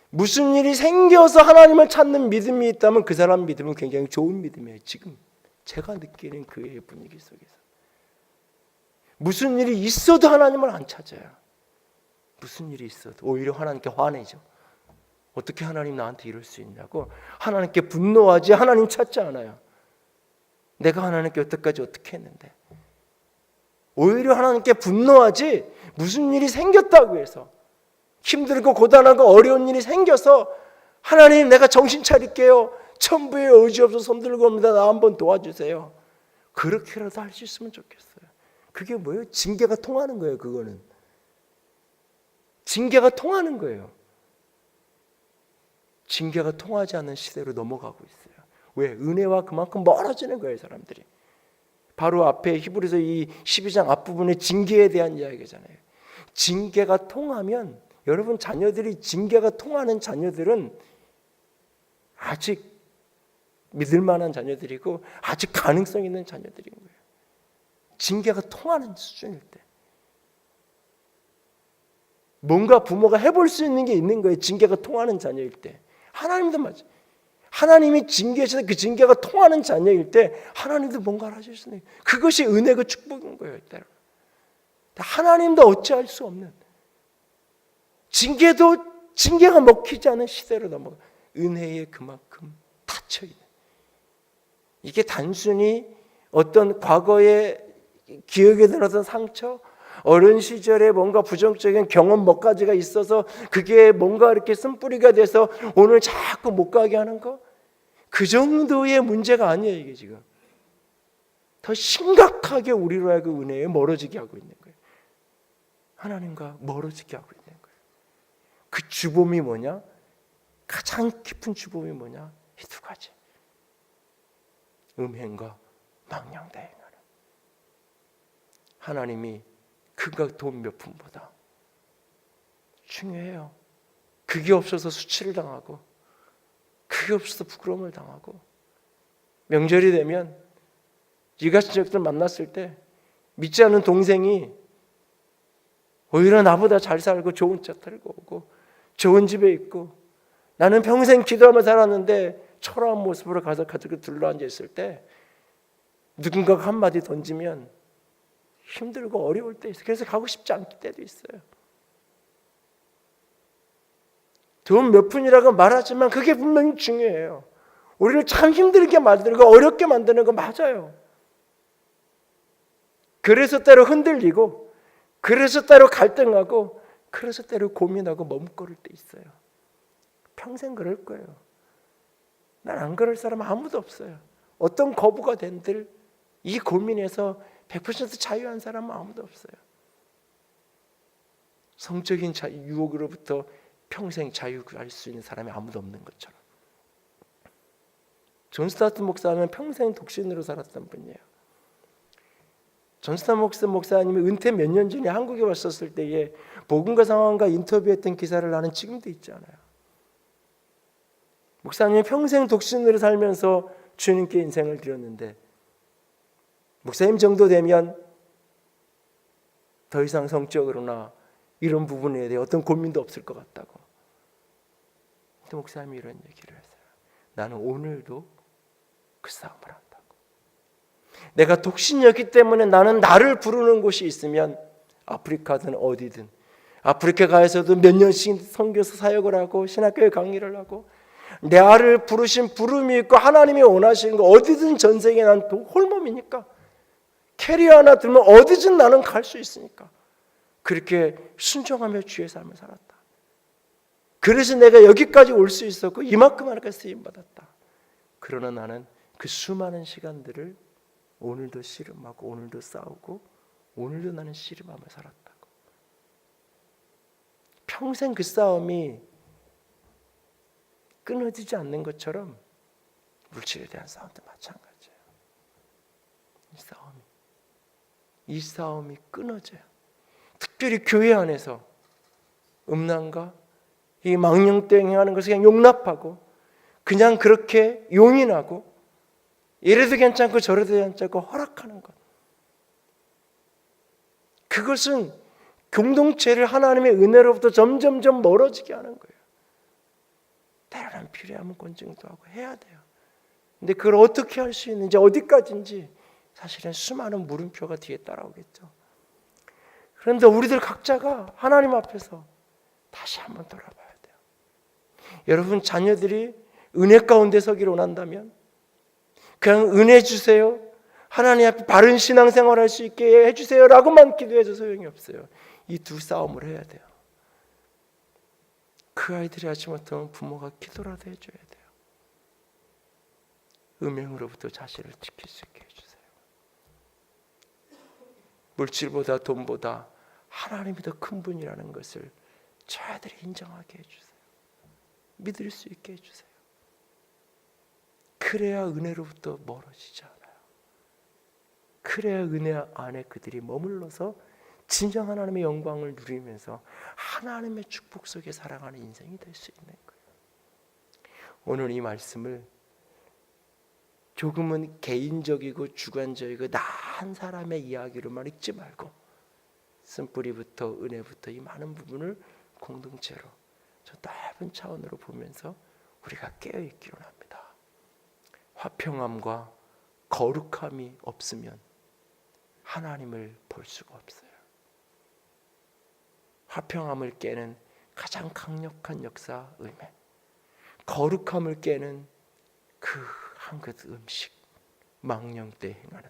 무슨 일이 생겨서 하나님을 찾는 믿음이 있다면 그 사람 믿음은 굉장히 좋은 믿음이에요. 지금 제가 느끼는 그의 분위기 속에서 무슨 일이 있어도 하나님을 안 찾아요. 무슨 일이 있어도 오히려 하나님께 화내죠. 어떻게 하나님 나한테 이럴 수 있냐고 하나님께 분노하지, 하나님 찾지 않아요. 내가 하나님께 여태까지 어떻게 했는데. 오히려 하나님께 분노하지, 무슨 일이 생겼다고 해서, 힘들고 고단하고 어려운 일이 생겨서 하나님 내가 정신 차릴게요, 천부의 의지 없어 손 들고 옵니다, 나 한번 도와주세요, 그렇게라도 할 수 있으면 좋겠어요. 그게 뭐예요? 징계가 통하는 거예요. 그거는 징계가 통하는 거예요. 징계가 통하지 않는 시대로 넘어가고 있어요. 왜? 은혜와 그만큼 멀어지는 거예요, 사람들이. 바로 앞에 히브리서 이 12장 앞부분에 징계에 대한 이야기잖아요. 징계가 통하면, 여러분 자녀들이 징계가 통하는 자녀들은 아직 믿을 만한 자녀들이고 아직 가능성 있는 자녀들인 거예요. 징계가 통하는 수준일 때. 뭔가 부모가 해볼 수 있는 게 있는 거예요. 징계가 통하는 자녀일 때. 하나님도 맞아요. 하나님이 징계하셔서 그 징계가 통하는 자녀일 때 하나님도 뭔가를 하셨으니 그것이 은혜고 축복인 거예요. 때로. 하나님도 어찌할 수 없는, 징계가 먹히지 않은 시대로 넘어가. 은혜에 그만큼 닫혀있는. 이게 단순히 어떤 과거의 기억에 들어선 상처, 어린 시절에 뭔가 부정적인 경험 몇 가지가 있어서 그게 뭔가 이렇게 쓴뿌리가 돼서 오늘 자꾸 못 가게 하는 거, 그 정도의 문제가 아니에요. 이게 지금 더 심각하게 우리로 하여금 은혜에 멀어지게 하고 있는 거예요. 하나님과 멀어지게 하고 있는 거예요. 그 주범이 뭐냐? 가장 깊은 주범이 뭐냐? 이 두 가지. 음행과 망령대행하는. 하나님이 그가 돈 몇 푼보다 중요해요. 그게 없어서 수치를 당하고, 그게 없어서 부끄러움을 당하고, 명절이 되면 이같이 적들 만났을 때 믿지 않는 동생이 오히려 나보다 잘 살고 좋은 차 타고 오고 좋은 집에 있고, 나는 평생 기도하며 살았는데 초라한 모습으로 가서 가족을 둘러앉아 있을 때 누군가가 한마디 던지면 힘들고 어려울 때 있어요. 그래서 가고 싶지 않을 때도 있어요. 돈 몇 푼이라고 말하지만 그게 분명히 중요해요. 우리를 참 힘들게 만들고 어렵게 만드는 거 맞아요. 그래서 때로 흔들리고, 그래서 때로 갈등하고, 그래서 때로 고민하고 머뭇거릴 때 있어요. 평생 그럴 거예요. 난 안 그럴 사람 아무도 없어요. 어떤 거부가 된들 이 고민에서 100% 자유한 사람은 아무도 없어요. 성적인 유혹으로부터 평생 자유할 수 있는 사람이 아무도 없는 것처럼. 존 스타트 목사는 평생 독신으로 살았던 분이에요. 존 스타트 목사님이 은퇴 몇 년 전에 한국에 왔었을 때에 복음과 상황과 인터뷰했던 기사를 나는 지금도 있지 않아요. 목사님이 평생 독신으로 살면서 주님께 인생을 드렸는데 목사님 정도 되면 더 이상 성적으로나 이런 부분에 대해 어떤 고민도 없을 것 같다고. 근데 목사님이 이런 얘기를 했어요. 나는 오늘도 그 싸움을 한다고. 내가 독신이었기 때문에 나는 나를 부르는 곳이 있으면 아프리카든 어디든, 아프리카 가에서도 몇 년씩 선교사 사역을 하고 신학교에 강의를 하고 내 아를 부르신 부름이 있고 하나님이 원하시는 거 어디든 전생에 난 홀몸이니까 캐리어 하나 들면 어디든 나는 갈 수 있으니까 그렇게 순종하며 주의 삶을 살았다. 그래서 내가 여기까지 올 수 있었고 이만큼 하나님께 쓰임받았다. 그러나 나는 그 수많은 시간들을 오늘도 씨름하고 오늘도 싸우고 오늘도 나는 씨름하며 살았다고. 평생 그 싸움이 끊어지지 않는 것처럼 물질에 대한 싸움도 마찬가지예요. 이 싸움이 끊어져요. 특별히 교회 안에서 음란과 이 망령되게 행하는 것을 그냥 용납하고 그냥 그렇게 용인하고 이래도 괜찮고 저래도 괜찮고 허락하는 것, 그것은 공동체를 하나님의 은혜로부터 점점점 멀어지게 하는 거예요. 때로는 필요하면 권증도 하고 해야 돼요. 근데 그걸 어떻게 할 수 있는지 어디까지인지 사실은 수많은 물음표가 뒤에 따라오겠죠. 그런데 우리들 각자가 하나님 앞에서 다시 한번 돌아봐야 돼요. 여러분 자녀들이 은혜 가운데 서기를 원한다면 그냥 은혜 주세요, 하나님 앞에 바른 신앙생활 할 수 있게 해주세요 라고만 기도해도 소용이 없어요. 이 두 싸움을 해야 돼요. 그 아이들이 하지 못하면 부모가 기도라도 해줘야 돼요. 음행으로부터 자신을 지킬 수 있게 해주세요. 물질보다 돈보다 하나님이 더 큰 분이라는 것을 저 아이들이 인정하게 해주세요. 믿을 수 있게 해주세요. 그래야 은혜로부터 멀어지지 않아요. 그래야 은혜 안에 그들이 머물러서 진정 하나님의 영광을 누리면서 하나님의 축복 속에 살아가는 인생이 될 수 있는 거예요. 오늘 이 말씀을 조금은 개인적이고 주관적이고 나 한 사람의 이야기로만 읽지 말고 쓴뿌리부터 은혜부터 이 많은 부분을 공동체로 저 넓은 차원으로 보면서 우리가 깨어있기로 합니다. 화평함과 거룩함이 없으면 하나님을 볼 수가 없어요. 화평함을 깨는 가장 강력한 역사 의미, 거룩함을 깨는 그 한 그릇 음식, 망령 때 행하는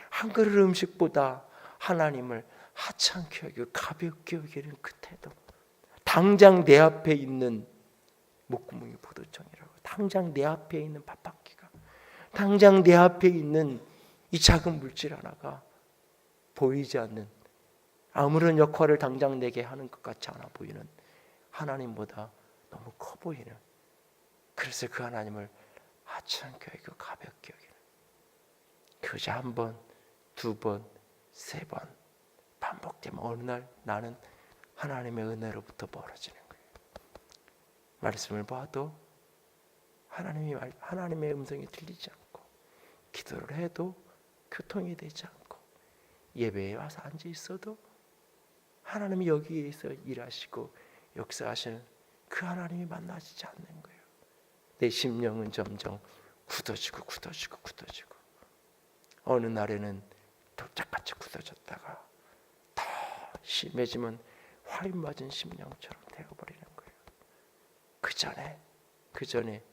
한 그릇 음식보다 하나님을 하찮게 여기고 가볍게 여기는 그 태도, 당장 내 앞에 있는 목구멍이 포도청이라고, 당장 내 앞에 있는 밥 한 끼가, 당장 내 앞에 있는 이 작은 물질 하나가 보이지 않는, 아무런 역할을 당장 내게 하는 것 같지 않아 보이는 하나님보다 너무 커 보이는, 그래서 그 하나님을 하찮게 여기고 가볍게 여기는, 그저 한 번, 두 번, 세 번 반복되면 어느 날 나는 하나님의 은혜로부터 멀어지는 거예요. 말씀을 봐도 하나님의 음성이 들리지 않고, 기도를 해도 교통이 되지 않고, 예배에 와서 앉아 있어도 하나님이 여기에서 일하시고 역사하시는 그 하나님이 만나지지 않는 거예요. 내 심령은 점점 굳어지고 어느 날에는 돌짝같이 굳어졌다가 더 심해지면 화인 맞은 심령처럼 되어버리는 거예요. 그 전에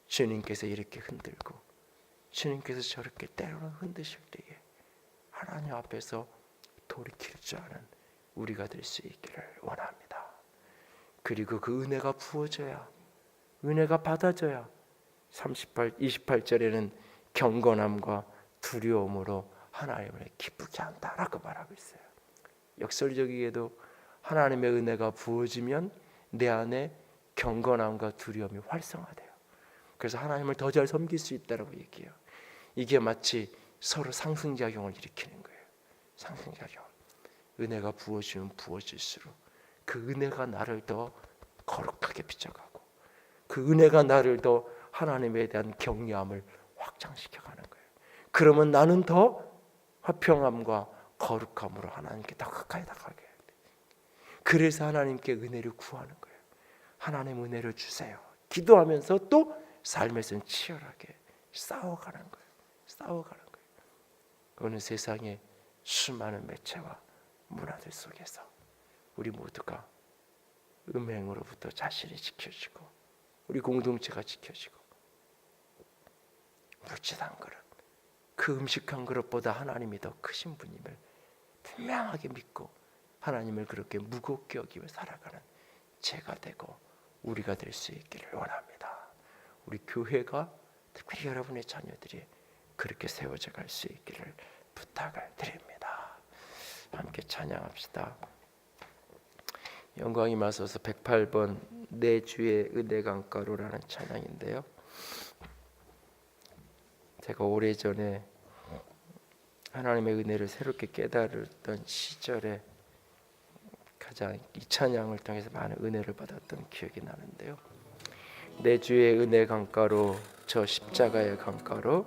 주님께서 이렇게 흔들고 주님께서 저렇게 때로는 흔드실 때에 하나님 앞에서 돌이킬 줄 아는 우리가 될 수 있기를 원합니다. 그리고 그 은혜가 부어져야, 은혜가 받아져야 28절에는 경건함과 두려움으로 하나님을 기쁘게 한다라고 말하고 있어요. 역설적이게도 하나님의 은혜가 부어지면 내 안에 경건함과 두려움이 활성화돼요. 그래서 하나님을 더 잘 섬길 수 있다고 얘기해요. 이게 마치 서로 상승작용을 일으키는 거예요. 상승작용. 은혜가 부어지면 부어질수록 그 은혜가 나를 더 거룩하게 비춰가고, 그 은혜가 나를 더 하나님에 대한 경외함을 확장시켜가는 거예요. 그러면 나는 더 화평함과 거룩함으로 하나님께 더 가까이 다가가게 해요. 그래서 하나님께 은혜를 구하는 거예요. 하나님 은혜를 주세요. 기도하면서 또 삶에서는 치열하게 싸워가는 거예요. 어느 세상의 수많은 매체와 문화들 속에서 우리 모두가 음행으로부터 자신이 지켜지고 우리 공동체가 지켜지고, 묻지도 그릇, 그 음식 한 그릇보다 하나님이 더 크신 분임을 분명하게 믿고 하나님을 그렇게 무겁게 여기며 살아가는 제가 되고 우리가 될 수 있기를 원합니다. 우리 교회가, 특별히 여러분의 자녀들이 그렇게 세워져 갈 수 있기를 부탁을 드립니다. 함께 찬양합시다. 영광이 마소서 108번 내 주의 은혜 강가로라는 찬양인데요, 제가 오래전에 하나님의 은혜를 새롭게 깨달았던 시절에 가장 이 찬양을 통해서 많은 은혜를 받았던 기억이 나는데요, 내 주의 은혜 강가로, 저 십자가의 강가로,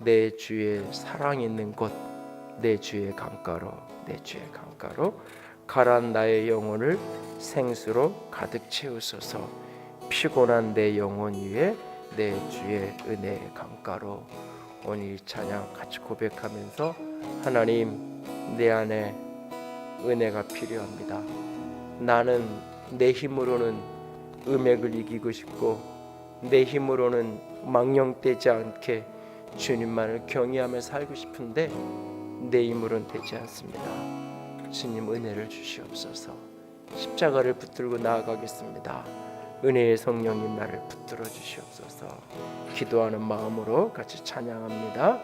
내 주의 사랑 있는 곳, 내 주의 강가로, 내 주의 강가로 가란 나의 영혼을 생수로 가득 채우소서. 피곤한 내 영혼 위에 내 주의 은혜 강가로. 오늘 이 찬양 같이 고백하면서 하나님, 내 안에 은혜가 필요합니다. 나는 내 힘으로는 음액을 이기고 싶고 내 힘으로는 망령되지 않게 주님만을 경외하며 살고 싶은데 내 힘으로는 되지 않습니다. 주님 은혜를 주시옵소서. 십자가를 붙들고 나아가겠습니다. 은혜의 성령님 나를 붙들어 주시옵소서. 기도하는 마음으로 같이 찬양합니다.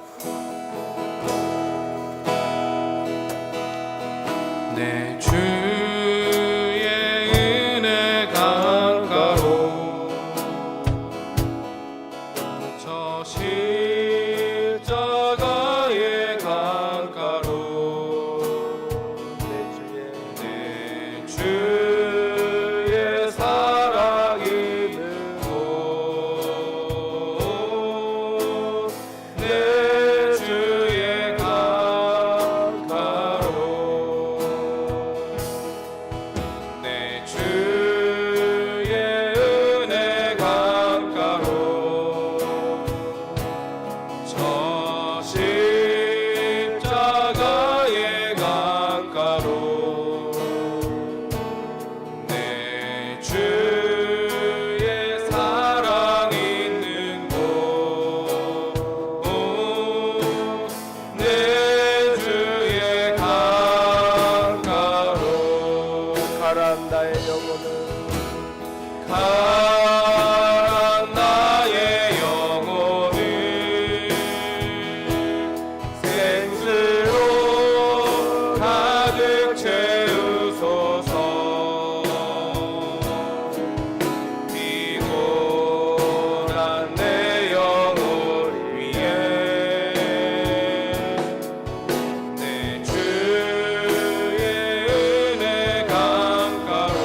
내 주의 은혜 강가로, 저 십자가의 강가로, 내 주의 사랑 있는 곳, 내 주의 강가로, 내 주의 은혜 강가로, 저 십자가의 강가로, 내 주의 사랑 있는 곳, 내 주의 강가로
가란 나의 영혼을,
가란 나의 영혼을 생수로 가득 채우소서. 피곤한 내 영혼 위에 내 주의 은혜 강가로,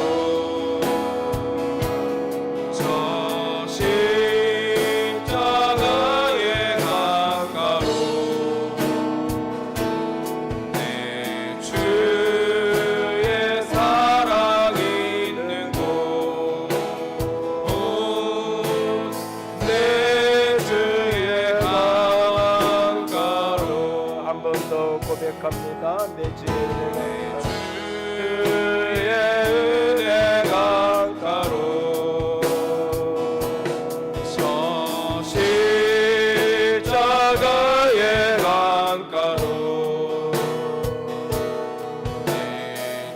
저 십자가의 강가로, 내 주의 사랑 있는 곳, 내 주의 강가로.
한 번 더 고백합니다. 내 주의 은혜
주의 은혜 강가로, 저 십자가의 강가로, 내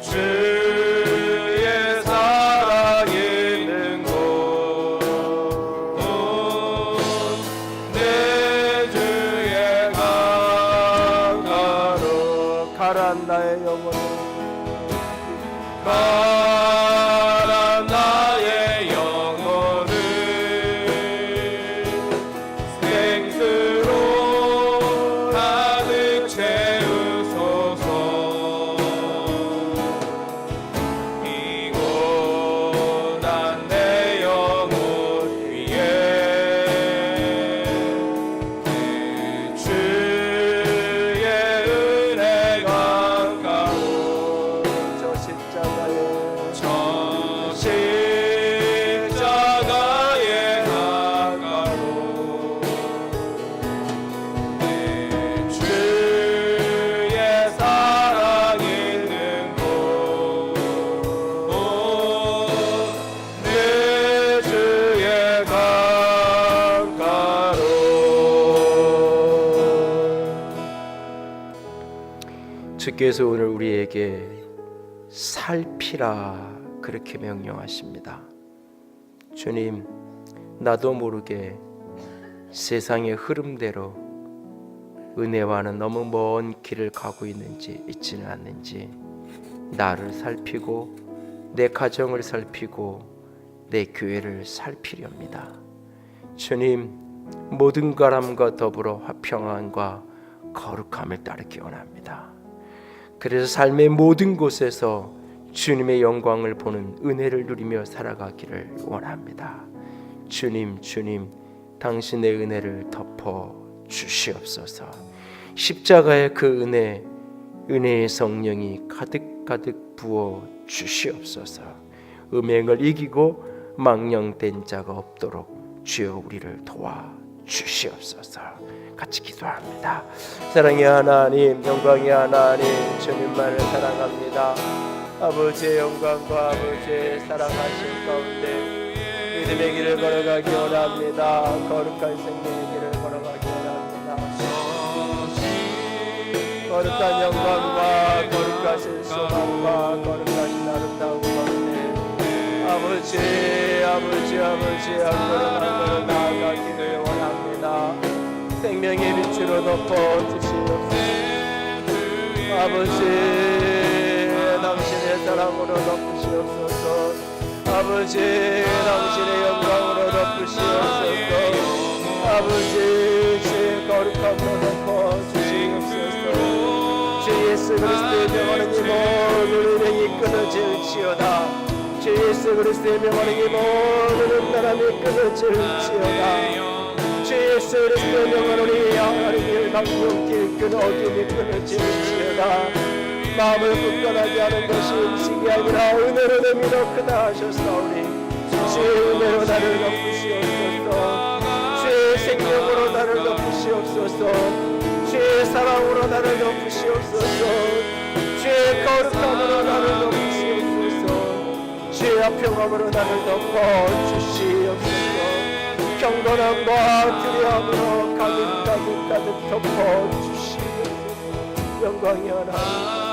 주의 사랑 있는 곳, 내 주의 강가로.
가란 나의 영혼을,
가란 나의 영혼을 생수로 가득 채우소서. 피곤한 내 영혼 위에 내 주의 은혜 강가로,
저 십자가의
저
주께서 오늘 우리에게 살피라 그렇게 명령하십니다. 주님, 나도 모르게 세상의 흐름대로 은혜와는 너무 먼 길을 가고 있지는 않는지 나를 살피고 내 가정을 살피고 내 교회를 살피렵니다. 주님, 모든 사람과 더불어 화평함과 거룩함을 따르기 원합니다. 그래서 삶의 모든 곳에서 주님의 영광을 보는 은혜를 누리며 살아가기를 원합니다. 주님, 당신의 은혜를 덮어 주시옵소서. 십자가의 그 은혜의 성령이 가득 부어 주시옵소서. 음행을 이기고 망령된 자가 없도록 주여 우리를 도와 주시옵소서. 같이 기도합니다. 사랑의 하나님, 영광의 하나님, 주님만을 사랑합니다. 아버지의 영광과 아버지의 사랑하심 가운데 믿음의 길을 걸어가기 원합니다. 거룩한 생명의 길을 걸어가기 원합니다. 거룩한 영광과 거룩하신 소망과 거룩하신 아름다운 가운데 아버지 한 걸음 나아가기를 원합니다. 생명의 빛으로 덮어주시옵소서. 아버지, 당신의 사랑으로 덮으시옵소서. 아버지, 당신의 영광으로 덮으시옵소서. 아버지, 주의 거룩함으로 덮어주시옵소서. 주 예수 그리스도의 명하는 이 모든 은행이 끊어질지어다. 주 예수 그리스도의 명하는 이 모든 은사람이 끊어질지어다. 주 예수 그리스도의 명하는 이 하나님의 강력길 끈 어둠이 끊어질지어다. 마음을 굳건하게 하는 것이 음식이 아니라 은혜로 됨이 더 크다 하셨사오니 주의 은혜로 나를 덮으시옵소서. 주의 생명으로 나를 덮으시옵소서. 주의 사랑으로 나를 덮으시옵소서. 주의 거룩함으로 나를 덮으시옵소서. 주의 화평함으로 나를 덮어주시옵소서. 경건함과 두려움으로 가득 덮어주시옵소서. 영광이 하나님,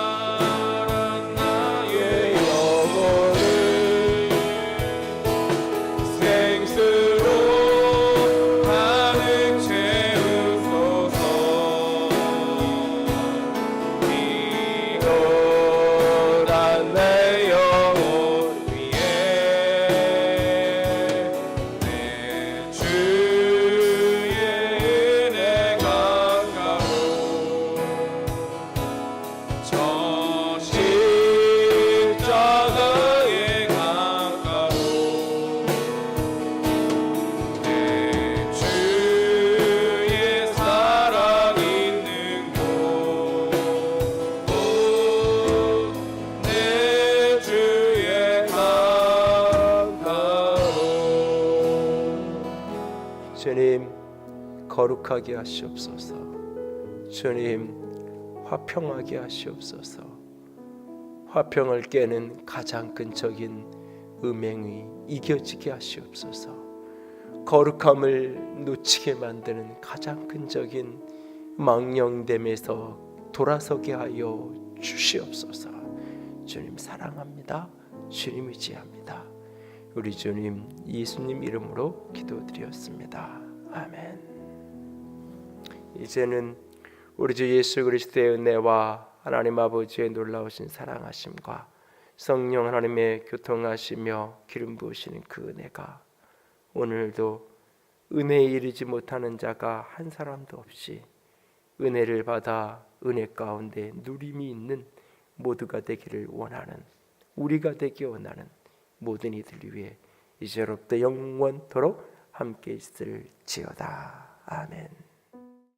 주님, 거룩하게 하시옵소서. 주님, 화평하게 하시옵소서. 화평을 깨는 가장 끈적인 음행이 이겨지게 하시옵소서. 거룩함을 놓치게 만드는 가장 끈적인 망령됨에서 돌아서게 하여 주시옵소서. 주님 사랑합니다. 주님 의지합니다. 우리 주님 예수님 이름으로 기도드렸습니다. 아멘. 이제는 우리 주 예수 그리스도의 은혜와 하나님 아버지의 놀라우신 사랑하심과 성령 하나님의 교통하시며 기름 부으시는 그 은혜가 오늘도 은혜에 이르지 못하는 자가 한 사람도 없이 은혜를 받아 은혜 가운데 누림이 있는 모두가 되기를 원하는, 우리가 되기 원하는 모든 이들 위해 이제로부터 영원토록 함께 있을지어다. 아멘.